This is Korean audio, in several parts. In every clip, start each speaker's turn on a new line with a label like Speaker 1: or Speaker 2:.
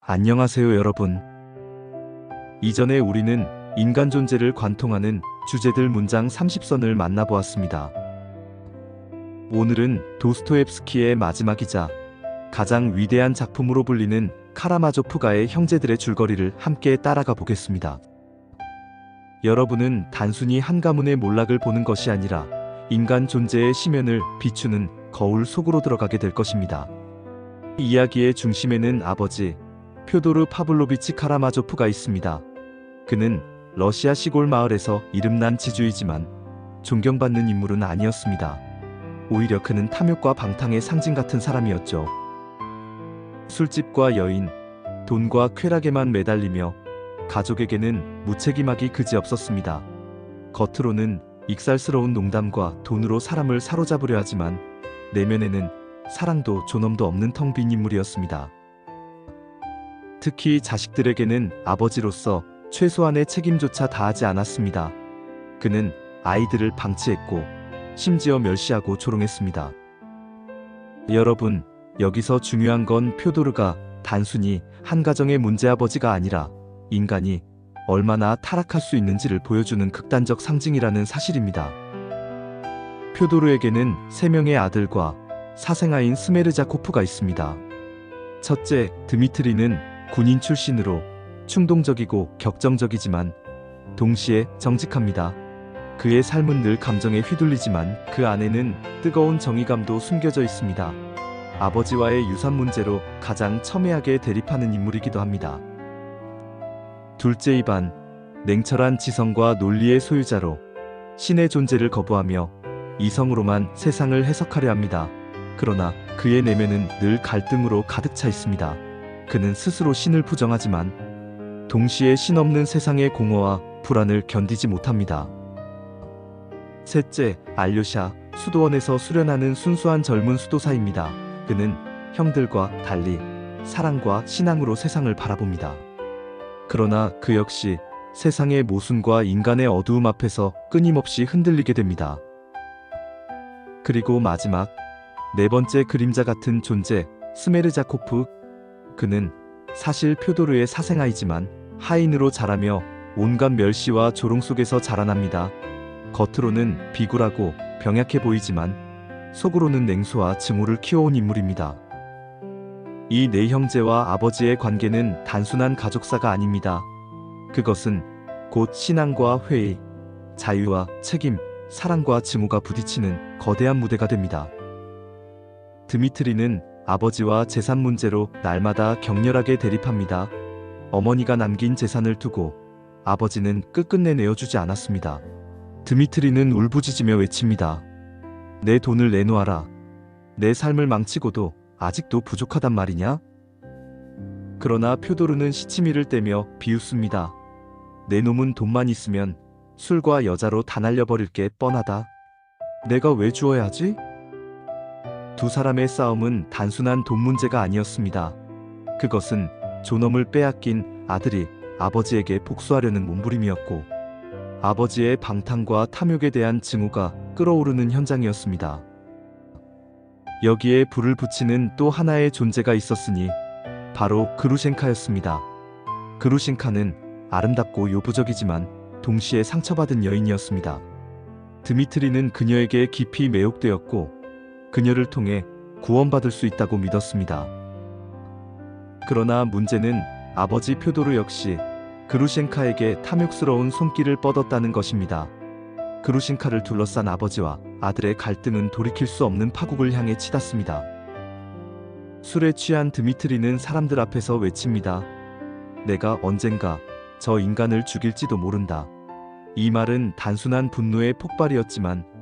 Speaker 1: 안녕하세요 여러분. 이전에 우리는 인간 존재를 관통하는 주제들 문장 30선을 만나보았습니다. 오늘은 도스토옙스키의 마지막이자 가장 위대한 작품으로 불리는 카라마조프가의 형제들의 줄거리를 함께 따라가 보겠습니다. 여러분은 단순히 한 가문의 몰락을 보는 것이 아니라 인간 존재의 심연을 비추는 거울 속으로 들어가게 될 것입니다. 이 이야기의 중심에는 아버지 퓨도르 파블로비치 카라마조프가 있습니다. 그는 러시아 시골 마을에서 이름난 지주이지만 존경받는 인물은 아니었습니다. 오히려 그는 탐욕과 방탕의 상징 같은 사람이었죠. 술집과 여인, 돈과 쾌락에만 매달리며 가족에게는 무책임하기 그지없었습니다. 겉으로는 익살스러운 농담과 돈으로 사람을 사로잡으려 하지만 내면에는 사랑도 존엄도 없는 텅 빈 인물이었습니다. 특히 자식들에게는 아버지로서 최소한의 책임조차 다하지 않았습니다. 그는 아이들을 방치했고 심지어 멸시하고 조롱했습니다. 여러분, 여기서 중요한 건 퓨도르가 단순히 한 가정의 문제아버지가 아니라 인간이 얼마나 타락할 수 있는지를 보여주는 극단적 상징이라는 사실입니다. 퓨도르에게는 3명의 아들과 사생아인 스메르자코프가 있습니다. 첫째, 드미트리는 군인 출신으로 충동적이고 격정적이지만 동시에 정직합니다. 그의 삶은 늘 감정에 휘둘리지만 그 안에는 뜨거운 정의감도 숨겨져 있습니다. 아버지와의 유산 문제로 가장 첨예하게 대립하는 인물이기도 합니다. 둘째, 이반, 냉철한 지성과 논리의 소유자로 신의 존재를 거부하며 이성으로만 세상을 해석하려 합니다. 그러나 그의 내면은 늘 갈등으로 가득 차 있습니다. 그는 스스로 신을 부정하지만 동시에 신 없는 세상의 공허와 불안을 견디지 못합니다. 셋째, 알료샤, 수도원에서 수련하는 순수한 젊은 수도사입니다. 그는 형들과 달리 사랑과 신앙으로 세상을 바라봅니다. 그러나 그 역시 세상의 모순과 인간의 어두움 앞에서 끊임없이 흔들리게 됩니다. 그리고 마지막, 4번째 그림자 같은 존재, 스메르자코프. 그는 사실 퓨도르의 사생아이지만 하인으로 자라며 온갖 멸시와 조롱 속에서 자라납니다. 겉으로는 비굴하고 병약해 보이지만 속으로는 냉소와 증오를 키워온 인물입니다. 이 4형제와 아버지의 관계는 단순한 가족사가 아닙니다. 그것은 곧 신앙과 회의, 자유와 책임, 사랑과 증오가 부딪히는 거대한 무대가 됩니다. 드미트리는 아버지와 재산 문제로 날마다 격렬하게 대립합니다. 어머니가 남긴 재산을 두고 아버지는 끝끝내 내어주지 않았습니다. 드미트리는 울부짖으며 외칩니다. 내 돈을 내놓아라. 내 삶을 망치고도 아직도 부족하단 말이냐? 그러나 퓨도르는 시치미를 떼며 비웃습니다. 내 놈은 돈만 있으면 술과 여자로 다 날려버릴 게 뻔하다. 내가 왜 주어야 하지? 두 사람의 싸움은 단순한 돈 문제가 아니었습니다. 그것은 존엄을 빼앗긴 아들이 아버지에게 복수하려는 몸부림이었고 아버지의 방탕과 탐욕에 대한 증오가 끓어오르는 현장이었습니다. 여기에 불을 붙이는 또 하나의 존재가 있었으니 바로 그루셴카였습니다. 그루셴카는 아름답고 요부적이지만 동시에 상처받은 여인이었습니다. 드미트리는 그녀에게 깊이 매혹되었고 그녀를 통해 구원받을 수 있다고 믿었습니다. 그러나 문제는 아버지 퓨도르 역시 그루셴카에게 탐욕스러운 손길을 뻗었다는 것입니다. 그루셴카를 둘러싼 아버지와 아들의 갈등은 돌이킬 수 없는 파국을 향해 치닫습니다. 술에 취한 드미트리는 사람들 앞에서 외칩니다. 내가 언젠가 저 인간을 죽일지도 모른다. 이 말은 단순한 분노의 폭발이었지만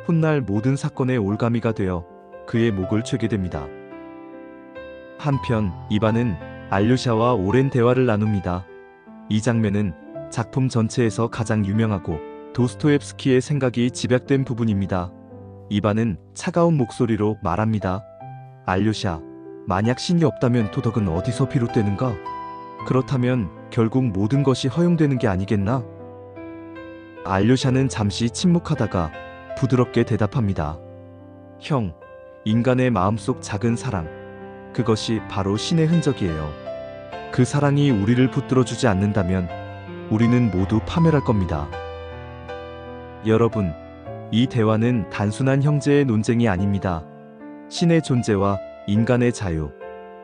Speaker 1: 훗날 모든 사건의 올가미가 되어 그의 목을 죄게 됩니다. 한편 이반은 알료샤와 오랜 대화를 나눕니다. 이 장면은 작품 전체에서 가장 유명하고 도스토옙스키의 생각이 집약된 부분입니다. 이반은 차가운 목소리로 말합니다. 알료샤, 만약 신이 없다면 도덕은 어디서 비롯되는가? 그렇다면 결국 모든 것이 허용되는 게 아니겠나? 알료샤는 잠시 침묵하다가 부드럽게 대답합니다. 형, 인간의 마음속 작은 사랑, 그것이 바로 신의 흔적이에요. 그 사랑이 우리를 붙들어주지 않는다면 우리는 모두 파멸할 겁니다. 여러분, 이 대화는 단순한 형제의 논쟁이 아닙니다. 신의 존재와 인간의 자유,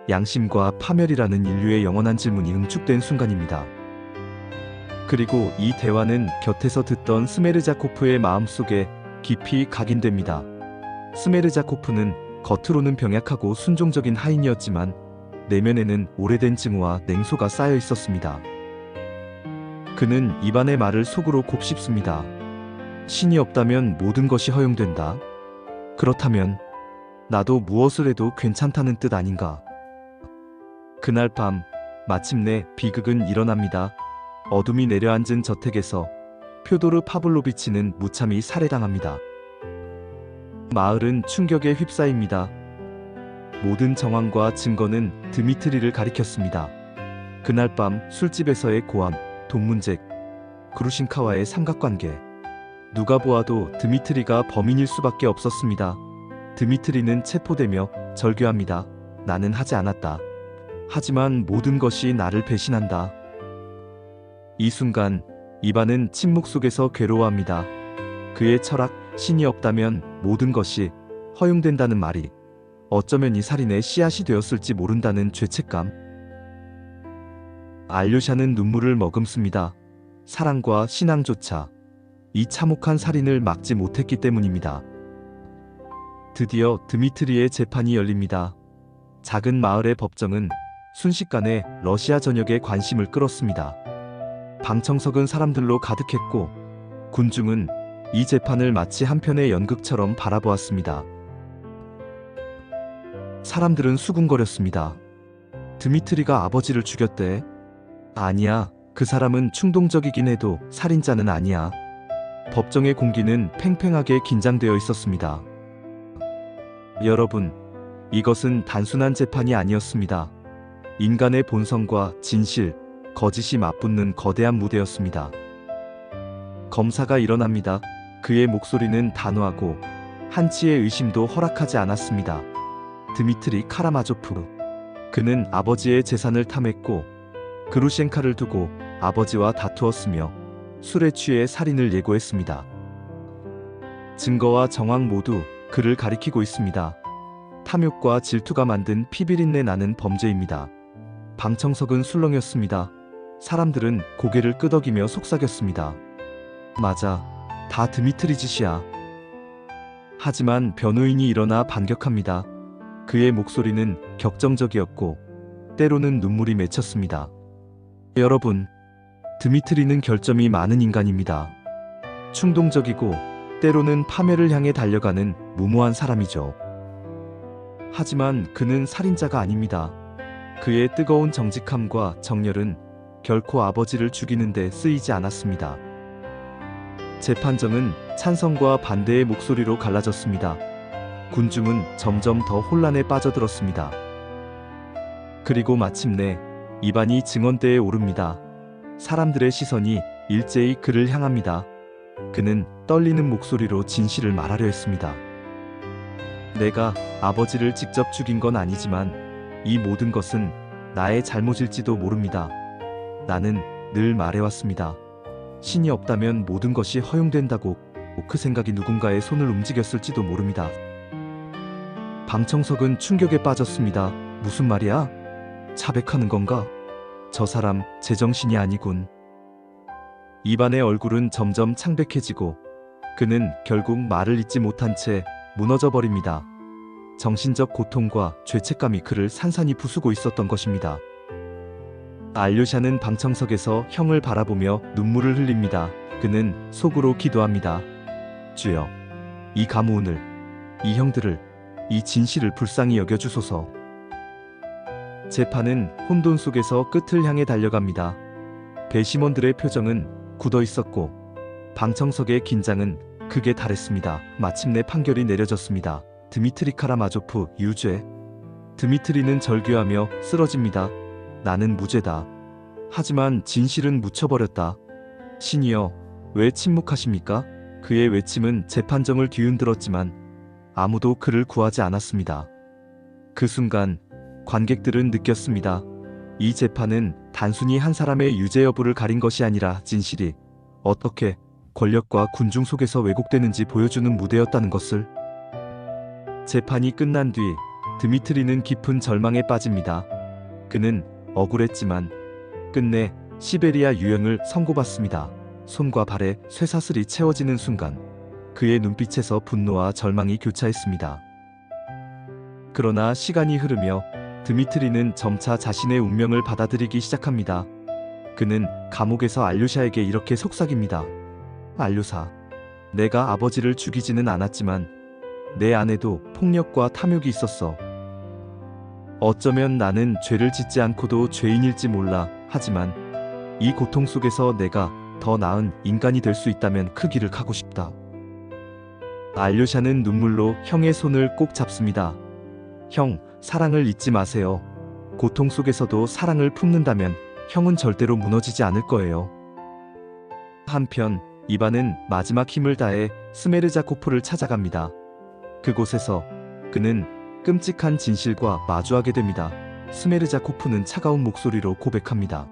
Speaker 1: 양심과 파멸이라는 인류의 영원한 질문이 응축된 순간입니다. 그리고 이 대화는 곁에서 듣던 스메르자코프의 마음속에 깊이 각인됩니다. 스메르자코프는 겉으로는 병약하고 순종적인 하인이었지만 내면에는 오래된 증오와 냉소가 쌓여 있었습니다. 그는 이반의 말을 속으로 곱씹습니다. 신이 없다면 모든 것이 허용된다. 그렇다면 나도 무엇을 해도 괜찮다는 뜻 아닌가? 그날 밤 마침내 비극은 일어납니다. 어둠이 내려앉은 저택에서 표도르 파블로비치는 무참히 살해당합니다. 마을은 충격에 휩싸입니다. 모든 정황과 증거는 드미트리를 가리켰습니다. 그날 밤 술집에서의 고함, 돈 문제, 그루신카와의 삼각관계. 누가 보아도 드미트리가 범인일 수밖에 없었습니다. 드미트리는 체포되며 절규합니다. 나는 하지 않았다. 하지만 모든 것이 나를 배신한다. 이 순간 이반은 침묵 속에서 괴로워합니다. 그의 철학, 신이 없다면 모든 것이 허용된다는 말이 어쩌면 이 살인의 씨앗이 되었을지 모른다는 죄책감. 알료샤는 눈물을 머금습니다. 사랑과 신앙조차 이 참혹한 살인을 막지 못했기 때문입니다. 드디어 드미트리의 재판이 열립니다. 작은 마을의 법정은 순식간에 러시아 전역의 관심을 끌었습니다. 방청석은 사람들로 가득했고 군중은 이 재판을 마치 한편의 연극처럼 바라보았습니다. 사람들은 수군거렸습니다. 드미트리가 아버지를 죽였대. 아니야, 그 사람은 충동적이긴 해도 살인자는 아니야. 법정의 공기는 팽팽하게 긴장되어 있었습니다. 여러분, 이것은 단순한 재판이 아니었습니다. 인간의 본성과 진실, 거짓이 맞붙는 거대한 무대였습니다. 검사가 일어납니다. 그의 목소리는 단호하고 한치의 의심도 허락하지 않았습니다. 드미트리 카라마조프. 그는 아버지의 재산을 탐했고 그루셴카를 두고 아버지와 다투었으며 술에 취해 살인을 예고했습니다. 증거와 정황 모두 그를 가리키고 있습니다. 탐욕과 질투가 만든 피비린내 나는 범죄입니다. 방청석은 술렁였습니다. 사람들은 고개를 끄덕이며 속삭였습니다. 맞아, 다 드미트리 짓이야. 하지만 변호인이 일어나 반격합니다. 그의 목소리는 격정적이었고 때로는 눈물이 맺혔습니다. 여러분, 드미트리는 결점이 많은 인간입니다. 충동적이고 때로는 파멸을 향해 달려가는 무모한 사람이죠. 하지만 그는 살인자가 아닙니다. 그의 뜨거운 정직함과 정열은 결코 아버지를 죽이는 데 쓰이지 않았습니다. 재판정은 찬성과 반대의 목소리로 갈라졌습니다. 군중은 점점 더 혼란에 빠져들었습니다. 그리고 마침내 이반이 증언대에 오릅니다. 사람들의 시선이 일제히 그를 향합니다. 그는 떨리는 목소리로 진실을 말하려 했습니다. 내가 아버지를 직접 죽인 건 아니지만 이 모든 것은 나의 잘못일지도 모릅니다. 나는 늘 말해왔습니다. 신이 없다면 모든 것이 허용된다고. 그 생각이 누군가의 손을 움직였을지도 모릅니다. 방청석은 충격에 빠졌습니다. 무슨 말이야? 자백하는 건가? 저 사람 제정신이 아니군. 이반의 얼굴은 점점 창백해지고 그는 결국 말을 잇지 못한 채 무너져 버립니다. 정신적 고통과 죄책감이 그를 산산이 부수고 있었던 것입니다. 알료샤는 방청석에서 형을 바라보며 눈물을 흘립니다. 그는 속으로 기도합니다. 주여, 이 가무운을, 이 형들을, 이 진실을 불쌍히 여겨주소서. 재판은 혼돈 속에서 끝을 향해 달려갑니다. 배심원들의 표정은 굳어 있었고 방청석의 긴장은 극에 달했습니다. 마침내 판결이 내려졌습니다. 드미트리 카라마조프 유죄. 드미트리는 절규하며 쓰러집니다. 나는 무죄다. 하지만 진실은 묻혀버렸다. 신이여, 왜 침묵하십니까? 그의 외침은 재판정을 뒤흔들었지만 아무도 그를 구하지 않았습니다. 그 순간 관객들은 느꼈습니다. 이 재판은 단순히 한 사람의 유죄 여부를 가린 것이 아니라 진실이 어떻게 권력과 군중 속에서 왜곡되는지 보여주는 무대였다는 것을. 재판이 끝난 뒤 드미트리는 깊은 절망에 빠집니다. 그는 억울했지만 끝내 시베리아 유형을 선고받습니다. 손과 발에 쇠사슬이 채워지는 순간 그의 눈빛에서 분노와 절망이 교차했습니다. 그러나 시간이 흐르며 드미트리는 점차 자신의 운명을 받아들이기 시작합니다. 그는 감옥에서 알료샤에게 이렇게 속삭입니다. 알료사, 내가 아버지를 죽이지는 않았지만 내 안에도 폭력과 탐욕이 있었어. 어쩌면 나는 죄를 짓지 않고도 죄인일지 몰라. 하지만 이 고통 속에서 내가 더 나은 인간이 될 수 있다면 그 길을 가고 싶다. 알료샤는 눈물로 형의 손을 꼭 잡습니다. 형, 사랑을 잊지 마세요. 고통 속에서도 사랑을 품는다면 형은 절대로 무너지지 않을 거예요. 한편 이반은 마지막 힘을 다해 스메르자코프를 찾아갑니다. 그곳에서 그는 끔찍한 진실과 마주하게 됩니다. 스메르자코프는 차가운 목소리로 고백합니다.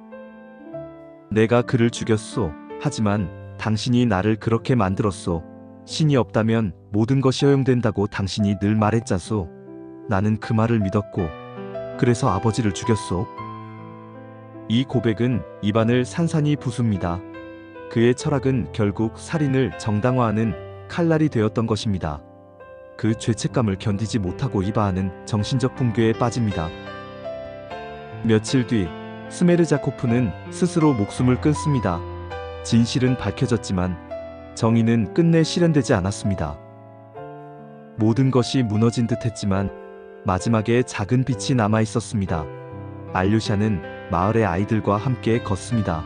Speaker 1: 내가 그를 죽였소. 하지만 당신이 나를 그렇게 만들었소. 신이 없다면 모든 것이 허용된다고 당신이 늘 말했자소. 나는 그 말을 믿었고 그래서 아버지를 죽였소. 이 고백은 이반을 산산이 부숩니다. 그의 철학은 결국 살인을 정당화하는 칼날이 되었던 것입니다. 그 죄책감을 견디지 못하고 이반은 정신적 붕괴에 빠집니다. 며칠 뒤 스메르자코프는 스스로 목숨을 끊습니다. 진실은 밝혀졌지만 정의는 끝내 실현되지 않았습니다. 모든 것이 무너진 듯했지만 마지막에 작은 빛이 남아 있었습니다. 알료샤는 마을의 아이들과 함께 걷습니다.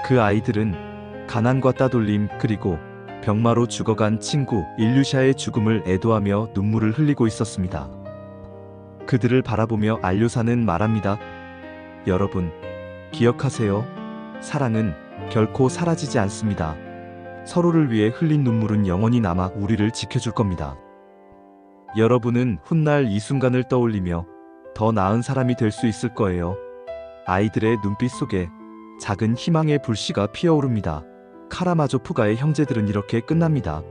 Speaker 1: 그 아이들은 가난과 따돌림 그리고 병마로 죽어간 친구 일류샤의 죽음을 애도하며 눈물을 흘리고 있었습니다. 그들을 바라보며 알료사는 말합니다. 여러분, 기억하세요. 사랑은 결코 사라지지 않습니다. 서로를 위해 흘린 눈물은 영원히 남아 우리를 지켜줄 겁니다. 여러분은 훗날 이 순간을 떠올리며 더 나은 사람이 될 수 있을 거예요. 아이들의 눈빛 속에 작은 희망의 불씨가 피어오릅니다. 카라마조프가의 형제들은 이렇게 끝납니다.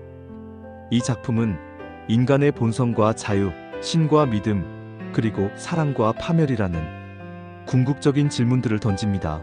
Speaker 1: 이 작품은 인간의 본성과 자유, 신과 믿음, 그리고 사랑과 파멸이라는 궁극적인 질문들을 던집니다.